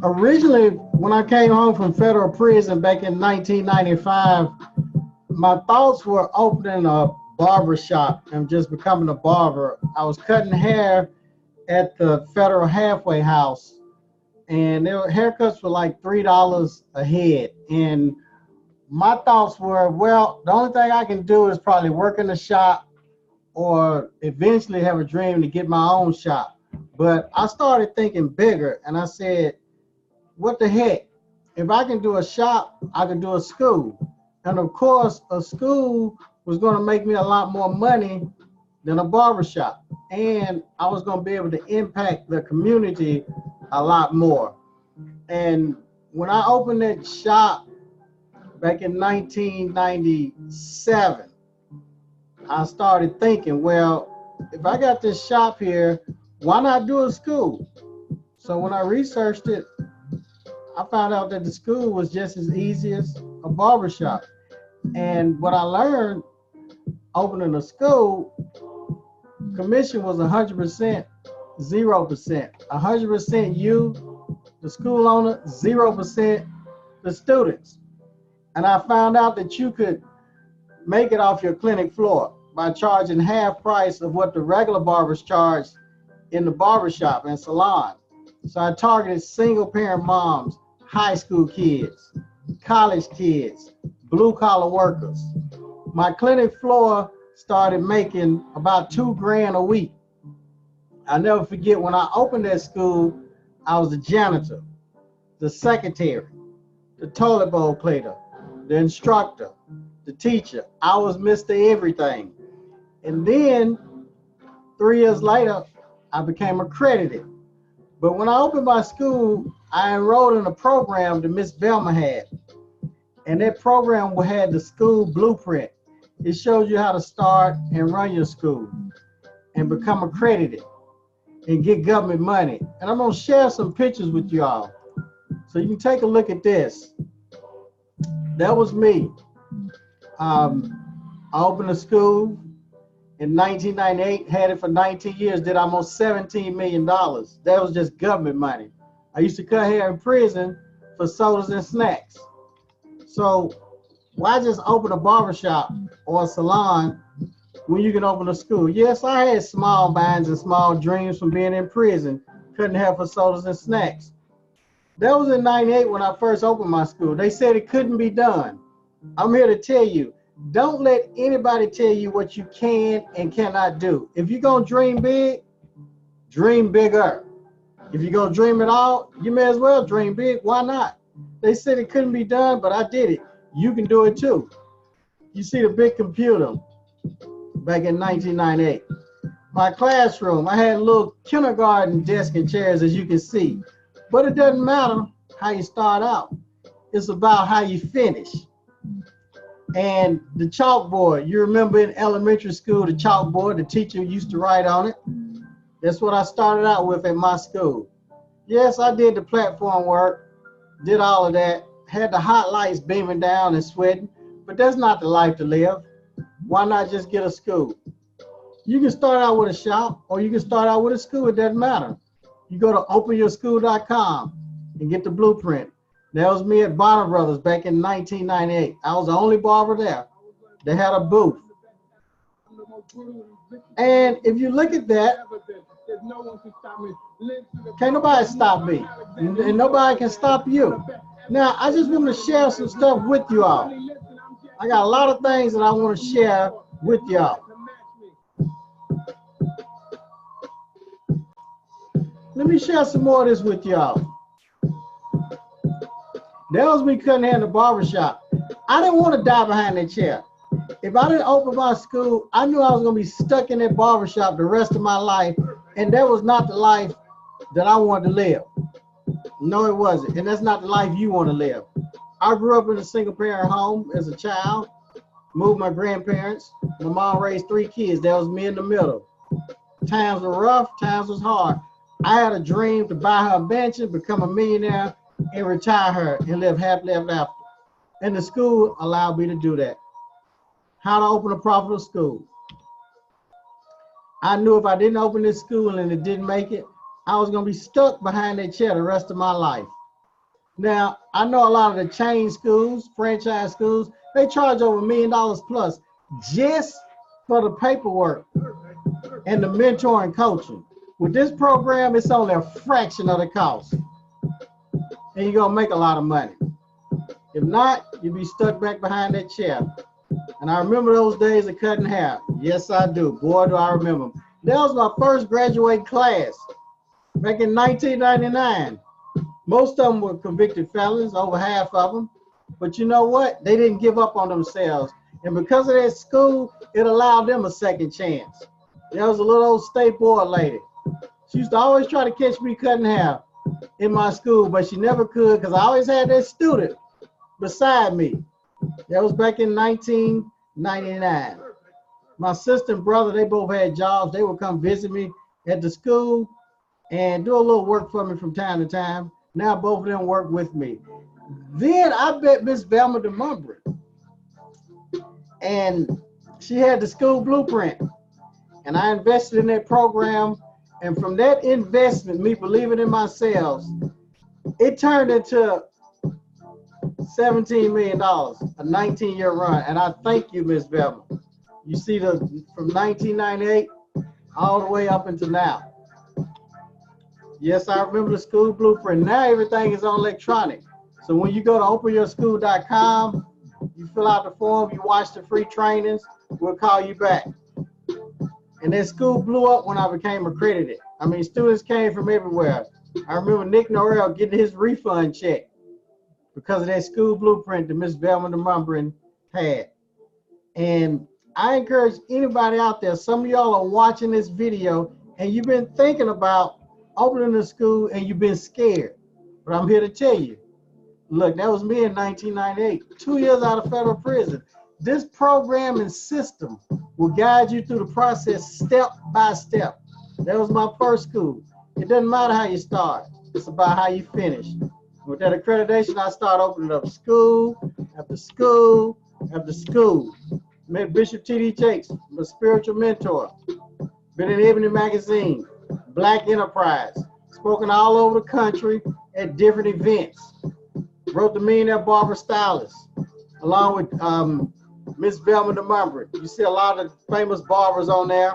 Originally, when I came home from federal prison back in 1995, my thoughts were opening a barber shop and just becoming a barber. I was cutting hair at the federal halfway house, and their haircuts were like $3 a head. And my thoughts were, well, the only thing I can do is probably work in the shop or eventually have a dream to get my own shop. But I started thinking bigger, and I said, what the heck? If I can do a shop, I can do a school. And of course, a school was going to make me a lot more money than a barbershop. And I was going to be able to impact the community a lot more. And when I opened that shop back in 1997, I started thinking, well, if I got this shop here, why not do a school? So when I researched it, I found out that the school was just as easy as a barbershop. And what I learned opening a school, commission was 100%, 0%. 100% you, the school owner, 0% the students. And I found out that you could make it off your clinic floor by charging half price of what the regular barbers charge in the barbershop and salon. So I targeted single parent moms, high school kids, college kids, blue collar workers. My clinic floor started making about $2 grand a week. I'll never forget when I opened that school, I was the janitor, the secretary, the toilet bowl cleaner, the instructor, the teacher. I was Mr. Everything. And then 3 years later, I became accredited. But when I opened my school, I enrolled in a program that Miss Velma had. And that program had the school blueprint. It shows you how to start and run your school and become accredited and get government money. And I'm gonna share some pictures with y'all. So you can take a look at this. That was me. I opened a school in 1998, had it for 19 years, did almost $17 million. That was just government money. I used to cut hair in prison for sodas and snacks. So why just open a barbershop or a salon when you can open a school? Yes, I had small minds and small dreams from being in prison, cutting hair for sodas and snacks. That was in 98 when I first opened my school. They said it couldn't be done. I'm here to tell you, don't let anybody tell you what you can and cannot do. If you're gonna dream big, dream bigger. If you're gonna dream it all, you may as well dream big. Why not? They said it couldn't be done, but I did it. You can do it too. You see the big computer back in 1998. My classroom, I had a little kindergarten desk and chairs, as you can see. But it doesn't matter how you start out. It's about how you finish. And the chalkboard, you remember in elementary school, the chalkboard, the teacher used to write on it. That's what I started out with at my school. Yes, I did the platform work, did all of that, had the hot lights beaming down and sweating, but that's not the life to live. Why not just get a school? You can start out with a shop or you can start out with a school, it doesn't matter. You go to openyourschool.com and get the blueprint. That was me at Barber Brothers back in 1998. I was the only barber there. They had a booth. And if you look at that, can't nobody stop me. And nobody can stop you. Now, I just want to share some stuff with you all. I got a lot of things that I want to share with y'all. Let me share some more of this with y'all. That was me cutting hair in the barbershop. I didn't want to die behind that chair. If I didn't open my school, I knew I was going to be stuck in that barbershop the rest of my life, and that was not the life that I wanted to live. No, it wasn't, and that's not the life you want to live. I grew up in a single-parent home as a child, moved my grandparents. My mom raised 3 kids. That was me in the middle. Times were rough, times was hard. I had a dream to buy her a mansion, become a millionaire, and retire her and live happily ever after. And the school allowed me to do that. How to open a profitable school. I knew if I didn't open this school and it didn't make it, I was going to be stuck behind that chair the rest of my life. Now, I know a lot of the chain schools, franchise schools, they charge over $1 million plus just for the paperwork and the mentoring coaching. With this program, it's only a fraction of the cost. And you're gonna make a lot of money. If not, you'll be stuck back behind that chair. And I remember those days of cutting hair. Yes, I do. Boy, do I remember them. That was my first graduating class back in 1999. Most of them were convicted felons, over half of them. But you know what? They didn't give up on themselves. And because of that school, it allowed them a second chance. There was a little old state board lady. She used to always try to catch me cutting hair in my school, but she never could because I always had that student beside me. That was back in 1999. My sister and brother, they both had jobs. They would come visit me at the school and do a little work for me from time to time. Now both of them work with me. Then I met Miss Velma DeMumbry, and she had the school blueprint, and I invested in that program. And from that investment, me believing in myself, it turned into $17 million, a 19-year run. And I thank you, Miss Velma. You see, from 1998 all the way up until now. Yes, I remember the school blueprint. Now everything is on electronic. So when you go to openyourschool.com, you fill out the form, you watch the free trainings, we'll call you back. And that school blew up when I became accredited. I mean, students came from everywhere. I remember Nick Norrell getting his refund check because of that school blueprint that Miss Velma DeMumbry had. And I encourage anybody out there, some of y'all are watching this video and you've been thinking about opening a school and you've been scared. But I'm here to tell you, look, that was me in 1998, 2 years out of federal prison. This program and system will guide you through the process step by step. That was my first school. It doesn't matter how you start. It's about how you finish. With that accreditation, I started opening up school after school after school. Met Bishop T.D. Jakes, my spiritual mentor. Been in Ebony Magazine, Black Enterprise. Spoken all over the country at different events. Wrote the Millionaire Barber Stylist, along with Miss Velma DeMumbry. You see a lot of famous barbers on there.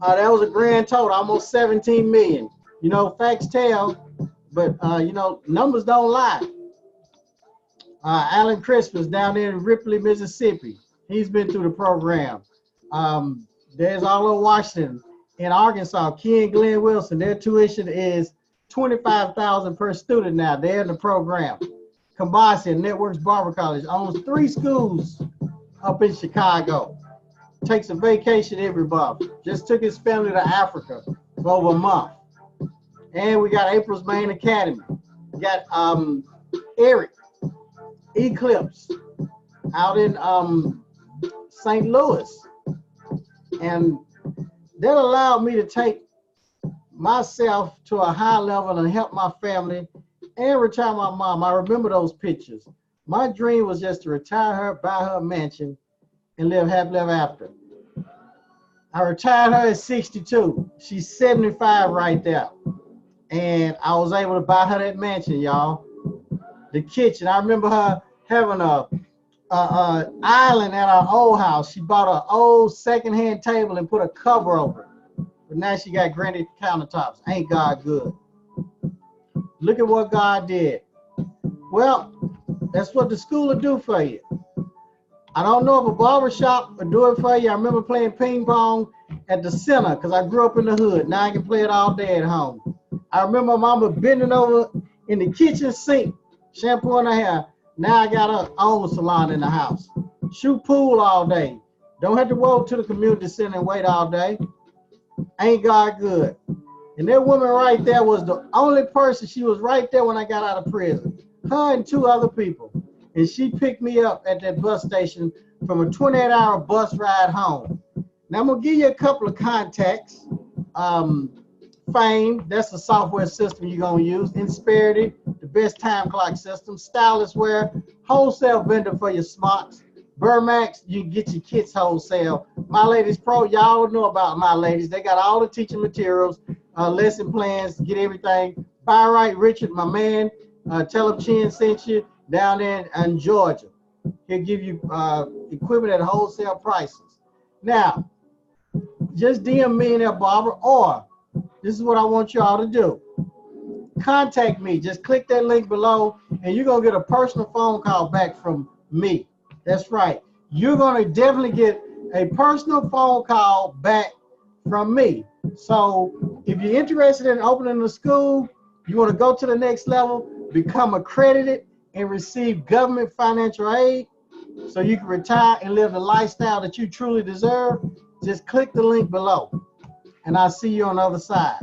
That was a grand total, almost 17 million. You know, facts tell, but you know, numbers don't lie. Alan Crispus down there in Ripley, Mississippi. He's been through the program. There's all over Washington. In Arkansas, Ken Glenn Wilson, their tuition is $25,000 per student now. They're in the program. Kambasi, Networks Barber College, owns 3 schools up in Chicago. Takes a vacation every month. Just took his family to Africa for over a month. And we got April's Main Academy. We got Eric Eclipse out in St. Louis. And that allowed me to take myself to a high level and help my family and retire my mom. I remember those pictures. My dream was just to retire her, buy her a mansion, and live happily ever after. I retired her at 62. She's 75 right there. And I was able to buy her that mansion, y'all. The kitchen. I remember her having a island at our old house. She bought an old secondhand table and put a cover over it. But now she got granite countertops. Ain't God good? Look at what God did. Well, that's what the school will do for you. I don't know if a barbershop will do it for you. I remember playing ping pong at the center because I grew up in the hood. Now I can play it all day at home. I remember my mama bending over in the kitchen sink, shampooing her hair. Now I got her own salon in the house. Shoot pool all day. Don't have to walk to the community center and wait all day. Ain't God good? And that woman right there was the only person. She was right there when I got out of prison. Her and 2 other people. And she picked me up at that bus station from a 28-hour bus ride home. Now I'm gonna give you a couple of contacts. Fame, that's the software system you're gonna use. Insperity, the best time clock system. Stylist wear, wholesale vendor for your smarts. Burmax, you can get your kits wholesale. My Ladies Pro, y'all know about My Ladies. They got all the teaching materials, lesson plans, get everything. Buy Right Richard, my man, Tell him Chin sent you down there in Georgia. He'll give you equipment at wholesale prices. Now, just DM Millionaire Barber, or this is what I want y'all to do. Contact me. Just click that link below, and you're going to get a personal phone call back from me. That's right. You're going to definitely get a personal phone call back from me. So if you're interested in opening a school, you want to go to the next level, become accredited, and receive government financial aid so you can retire and live the lifestyle that you truly deserve, just click the link below. And I'll see you on the other side.